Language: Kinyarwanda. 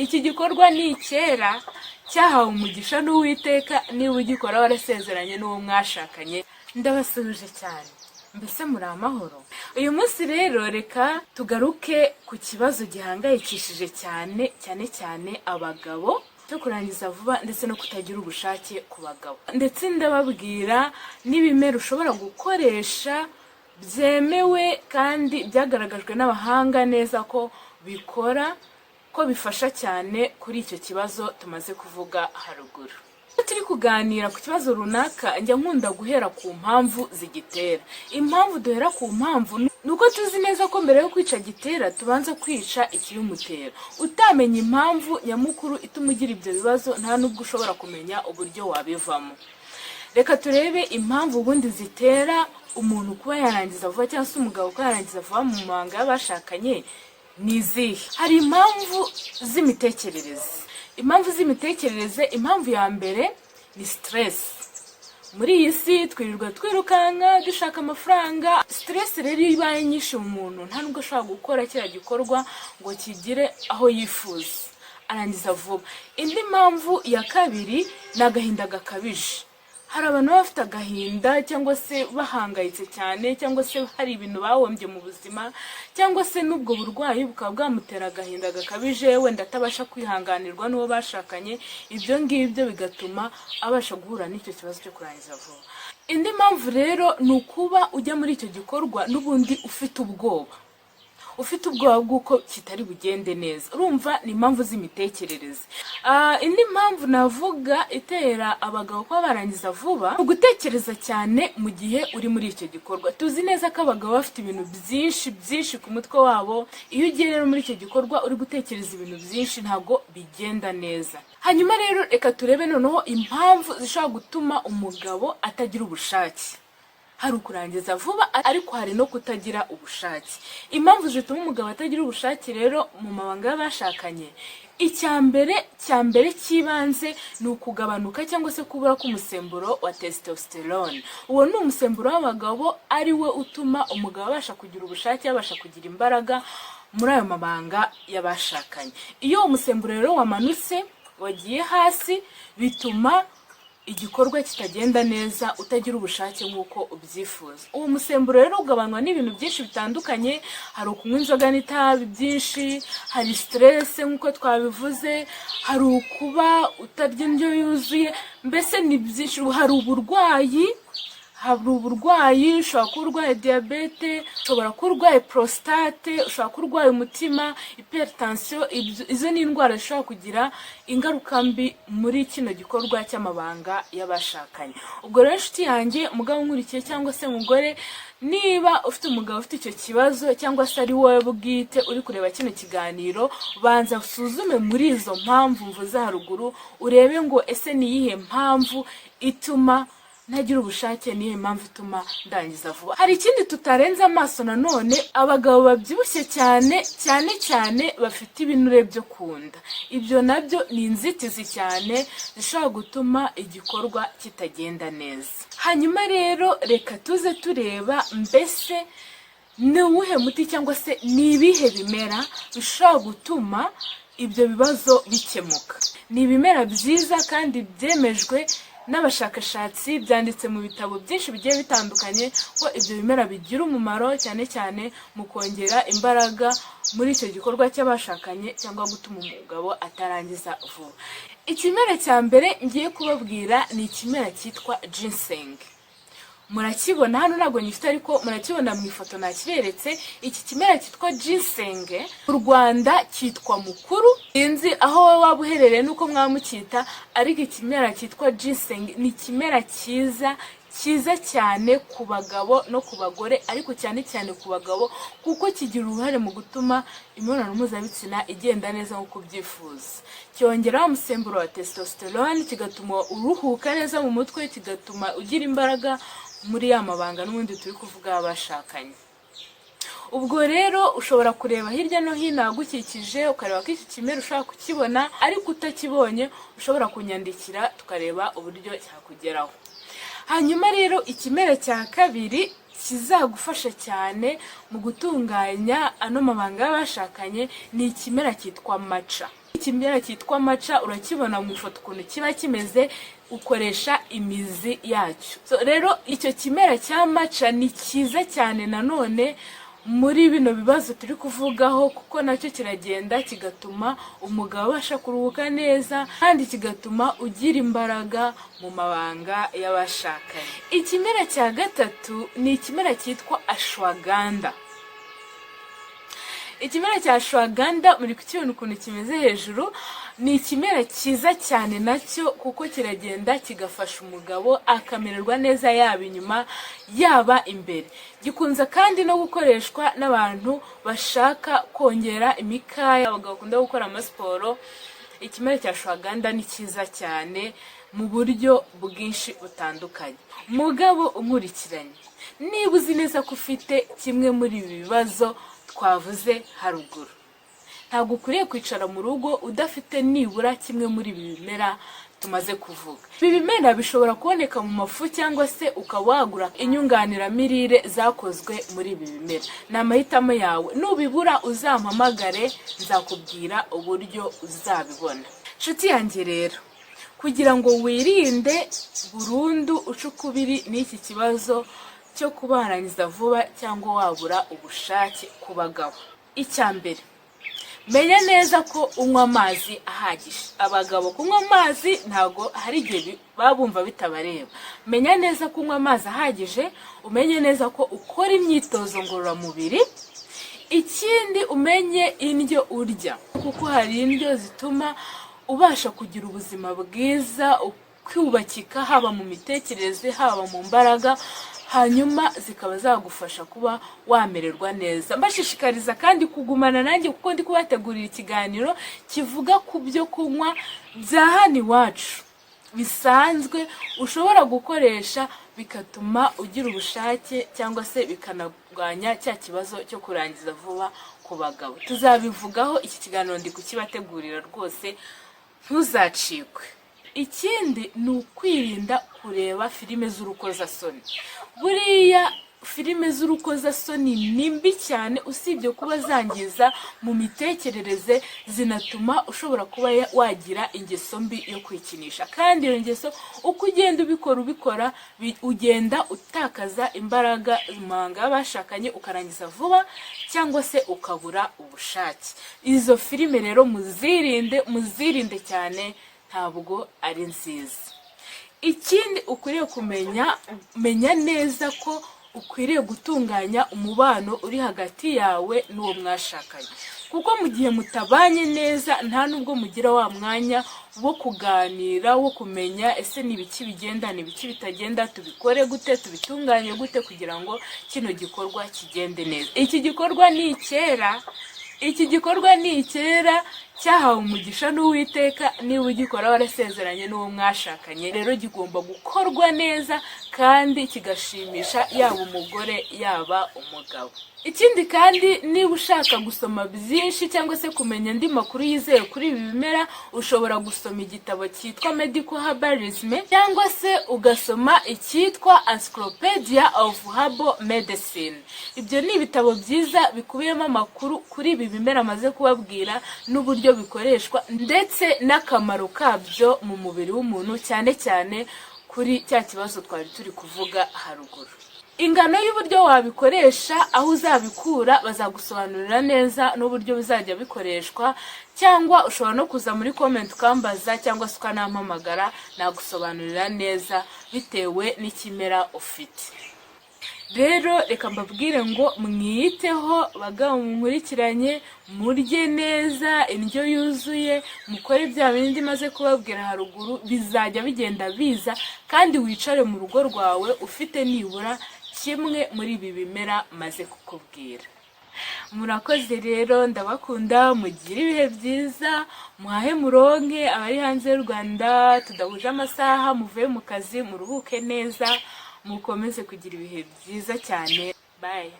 iki gikorwa ni kera cyahawe umugisha n'Uwiteka niba ugikora warasezeranye n'uwo mwashakanye. Ndabasuhuje cyane, mbese muri amahoro? Uyu munsi rero reka tugaruke ku kibazo gihangayikishije cyane abagabo cyo kurangiza vuba ndetse no kutagira ubushake ku bagabo, ndetse ndababwira n'ibimera ushobora gukoresha byemewe kandi byagaragajwe n'abahanga neza ko bikora, ko bifasha cyane kuri icyo kibazo tumaze kuvuga haruguru. Turi kuganira ku kibazo runaka njya nkunda guhera ku mpamvu zigitera. Impamvu duhera ku mpamvu nuko tuzi neza ko mbere yo kwica gitera tubanza kwica ikibimutera. Utamenya impamvu nyamukuru ituma ugira ibyo bibazo nta nubwo ushobora kumenya uburyo wabivamo. Reka turebe impamvu ubundi zitera umuntu kuba yarangiza vuba cyangwa se umugabo kuba yarangiza vuba mu mabanga y'abashakanye ni izihe. Hari impamvu z'imitekerereze. Impamvu ya mbere ni stress. Muri iyi si twirirwa twirukanka dushaka amafaranga. Stress rero iyo ibaye nyinshi mu muntu nta nubwo ashobora gukora kiriya gikorwa ngo kigire aho yifuza, arangiza vuba. Indi mpamvu ya kabiri ni agahinda gakabije. Hari abantu baba bafite agahinda cyangwa se bahangayitse cyane, cyangwa se hari ibintu bahombye mu buzima, cyangwa se n'ubwo burwayi bukaba bwamutera agahinda gakabije, wenda atabasha kwihanganirwa n'uwo bashakanye. Ibyo ngibyo bigatuma abasha guhura n'icyo kibazo cyo kurangiza vuba. Indi mpamvu rero ni ukuba ujya muri icyo gikorwa n'ubundi ufite ubwoba bw'uko kitari bugende neza. Urumva ni impamvu z'imitekerereze. Indi mpamvu navuga itera abagabo kuba barangiza vuba ni ugutekereza cyane mu gihe uri muri icyo gikorwa. Tuzi neza ko abagabo bafite ibintu byinshi ku mutwe wabo. Iyo ugiye rero muri icyo gikorwa uri gutekereza ibintu byinshi ntabwo bigenda neza. Hanyuma rero reka turebe noneho impamvu zishobora gutuma umugabo atagira ubushake. Hari ukurangiza vuba ariko hari no kutagira ubushake. Impamvu zituma umugabo atagira ubushake rero mu mabanga y'abashakanye, icya mbere cy'ibanze ni ukugabanuka cyangwa se kubura k'umusemburo wa testosterone. Uwo ni umusemburo w'abagabo, ari we utuma umugabo abasha kugira ubushake, abasha kugira imbaraga muri ayo mabanga y'abashakanye. Iyo umusemburo rero wamanutse, wagiye hasi, bituma igikorwa kitagenda neza, utagira ubushake nk'uko ubyifuza. Uwo musemburo rero ugabanwa n'ibintu byinshi bitandukanye. Hari ukunywa inzoga n'itabi byinshi, hari stress nk'uko twabivuze, hari ukuba utarya indyo yuzuye, mbese ni byinshi. Hari uburwayi, ushobora kuba urwaye diyabete, ushobora kuba urwaye prostate, ushobora kuba urwaye umutima, hypertension. Izo ni indwara zishobora kugira ingaruka mbi muri kino gikorwa cy'amabanga y'abashakanye. Ubwo rero inshuti yanjye, mugabo nkurikiye cyangwa se mugore, niba ufite umugabo ufite icyo kibazo cyangwa se ari wowe bwite uri kureba kino kiganiro, banza usuzume muri izo mpamvu mvuze haruguru, urebe ngo ese ni iyihe mpamvu ituma ntagira ubushake, niyo mpamvu ituma ndangiza vuba. Hari ikindi tutarenze amaso nanone, abagabo babyibushye cyane bafite ibinure byo kunda. Ibyo nabyo ni inzitizi cyane zishobora gutuma igikorwa kitagenda neza. Hanyuma rero reka tuze tureba mbese ni uwuhe muti cyangwa se ni ibihe bimera bishobora gutuma ibyo bibazo bikemuka. Ni ibimera byiza kandi byemejwe n'abashakashatsi, byanditse mu bitabo byinshi bigiye bitandukanye ko ibyo bimera bigira umumaro cyane mu kongera imbaraga muri icyo gikorwa cy'abashakanye cyangwa gutuma umugabo atarangiza vuba. Ikimera cya mbere ngiye kubabwira ni ikimera cyitwa ginseng. Murakibona hano, ntabwo nyifite ariko murakibona mu ifoto nakiberetse. Iki kimera cyitwa ginseng mu Rwanda cyitwa mukuru. Sinzi aho waba uherereye nuko mwamucyita, ariko ikimera cyitwa ginseng ni ikimera cyiza cyane ku bagabo no ku bagore, ariko cyane ku bagabo kuko kigira uruhare mu gutuma imibonano mpuzabitsina igenda neza nk'uko ubyifuza. Cyongeraho umusemburo wa testosterone, kigatuma uruhuka neza mu mutwe, kigatuma ugira imbaraga muri ya mabanga n'ubundi turi kuvuga abashakanye. Ubwo rero ushobora kureba hirya no hino agukikije ukareba ko iki kimera ushaka kukibona, ariko utakibonye ushobora kunyandikira tukareba uburyo cyakugeraho. Hanyuma rero ikimera cya kabiri kizagufasha cyane mu gutunganya ano mabanga y'abashakanye ni ikimera cyitwa matcha. Ikimera cyitwa maca urakibona mu ifoto ukuntu kiba kimeze, ukoresha imizi yacyo. Rero icyo kimera cya maca ni cyiza cyane nanone muri bino bibazo turi kuvugaho, kuko nacyo kiragenda kigatuma umugabo abasha kuruhuka neza kandi kigatuma ugira imbaraga mu mabanga y'abashakanye. Ikimera cya gatatu ni ikimera cyitwa ashwagandha. Ikimera cya ashwagandha muri kukibona ukuntu kimeze hejuru, ni ikimera cyiza cyane nacyo kuko kiragenda kigafasha umugabo akamererwa neza yaba inyuma yaba imbere. Gikunze kandi no gukoreshwa n'abantu bashaka kongera imikaya, abagabo bakunda gukora amasiporo. Ikimera cya ashwagandha ni cyiza cyane mu buryo bwinshi butandukanye. Mugabo unkurikiranye, niba uzi neza ko ufite kimwe muri ibi bibazo twavuze haruguru, ntabwo ukwiriye kwicara mu rugo udafite nibura kimwe muri ibi bimera tumaze kuvuga. Ibi bimera bishobora kuboneka mu mafu cyangwa se ukaba wagura inyunganiramirire zakozwe muri ibi bimera. Ni amahitamo yawe, nubibura uzampamagare nzakubwira uburyo uzabibona. Nshuti yanjye rero, kugira ngo wirinde burundu ucukubiri n'iki kibazo cyo kubarangiza vuba cyangwa wabura ubushake ku bagabo, icya mbere, menya neza ko unywa amazi ahagije. Abagabo kunywa amazi ntago hari igihe babumva bitabareba. Menya neza ko unywa amazi ahagije, umenye neza ko ukora imyitozo ngororamubiri. Ikindi, umenye indyo urya, kuko hari indyo zituma ubasha kugira ubuzima bwiza, ukubakika haba mu mitekerereze haba mu mbaraga, hanyuma zikaba zagufasha kuba wamererwa neza. Mbashishikariza kandi kugumana nanjye kuko ndi kubategurira ikiganiro kivuga ku byo kunywa bya hano iwacu bisanzwe ushobora gukoresha bigatuma ugira ubushake cyangwa se bikanarwanya cya kibazo cyo kurangiza vuba ku bagabo. Tuzabivugaho, iki kiganiro ndi kukibategurira rwose, ntuzacikwe. Ikindi ni ukwirinda kureba filime z'urukozasoni. Buriya filime z'urukozasoni ni mbi cyane, usibye kuba zangiza mu mitekerereze, zinatuma ushobora kuba wagira ingeso mbi yo kwikinisha. Kandi iyo ngeso uko ugenda ubikora ugenda utakaza imbaraga mu mabanga y'abashakanye, ukarangiza vuba cyangwa se ukabura ubushake. Izo filime rero muzirinde cyane, ntabwo ari nziza. Ikindi ukwiriye menya neza ko ukwiriye gutunganya umubano uri hagati yawe n'uwo mwashakanye, kuko mu gihe mutabanye neza nta nubwo mugira wa mwanya wo kuganira, wo kumenya ese ni ibiki bigenda, ni ibiki bitagenda, tubikore gute, tubitunganye gute kugira ngo kino gikorwa kigende neza. Iki gikorwa ni icyera cyahawe umugisha n'Uwiteka. Niba ugikora warasezeranye n'uwo mwashakanye, rero gigomba gukorwa neza kandi kigashimisha yaba umugore yaba umugabo. Ikindi kandi, niba ushaka gusoma byinshi cyangwa se kumenya andi makuru yizewe kuri ibi bimera, ushobora gusoma igitabo cyitwa Medical Herbalism cyangwa se ugasoma icyitwa Encyclopedia of Herbal Medicine. Ibyo ni ibitabo byiza bikubiyemo amakuru kuri ibi bimera maze kubabwira n'uburyo bikoreshwa ndetse n'akamaro kabyo mu mubiri w'umuntu, cyane cyane kuri cya kibazo twari turi kuvuga haruguru. Ingano y'uburyo wabikoresha, aho uzabikura bazagusobanurira neza n'uburyo bizajya bikoreshwa, cyangwa ushobora no kuza muri comment ukambaza cyangwa se ukanampamagara, nagusobanurira neza bitewe n'ikimera ufite. Rero reka mbabwire ngo mwiyiteho bagabo, munkurikiranye, murye neza indyo yuzuye, mukore bya bindi maze kubabwira haruguru, bizajya bigenda biza, kandi wicare mu rugo rwawe ufite nibura kimwe muri ibi bimera maze kukubwira. Murakoze rero, ndabakunda, mugire ibihe byiza, muhahe muronke. Abari hanze y'u Rwanda tudahuje amasaha, muvuye mu kazi muruhuke neza, mukomeze kugira ibihe byiza cyane. Bye.